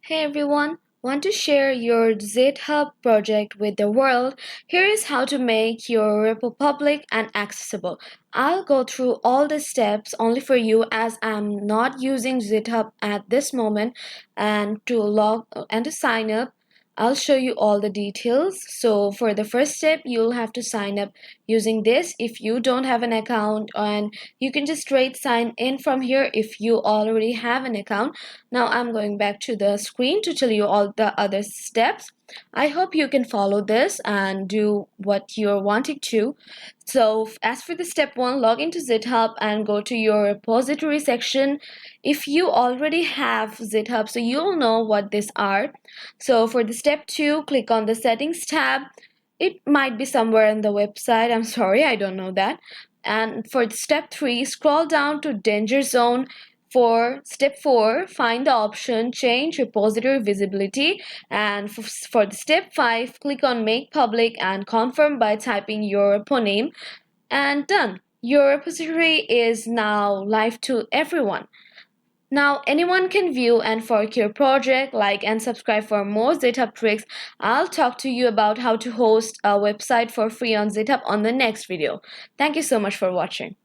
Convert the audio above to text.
Hey everyone, want to share your Github project with the world? Here is how to make your repo public and accessible. I'll go through all the steps only for you as I'm not using Github at this moment and to sign up. I'll show you all the details. So for the first step, you'll have to sign up using this if you don't have an account, and you can just straight sign in from here if you already have an account. Now I'm going back to the screen to tell you all the other steps. I hope you can follow this and do what you're wanting to. So as for the step one, log into GitHub and go to your repository section. If you already have GitHub, so you'll know what these are. So for the step two, click on the settings tab. It might be somewhere in the website. I'm sorry, I don't know that. And for step three, scroll down to danger zone. For step 4, find the option change repository visibility, and for the step 5, click on make public and confirm by typing your repo name, and done. Your repository is now live to everyone. Now anyone can view and fork your project. Like and subscribe for more GitHub tricks. I'll talk to you about how to host a website for free on GitHub on the next video. Thank you so much for watching.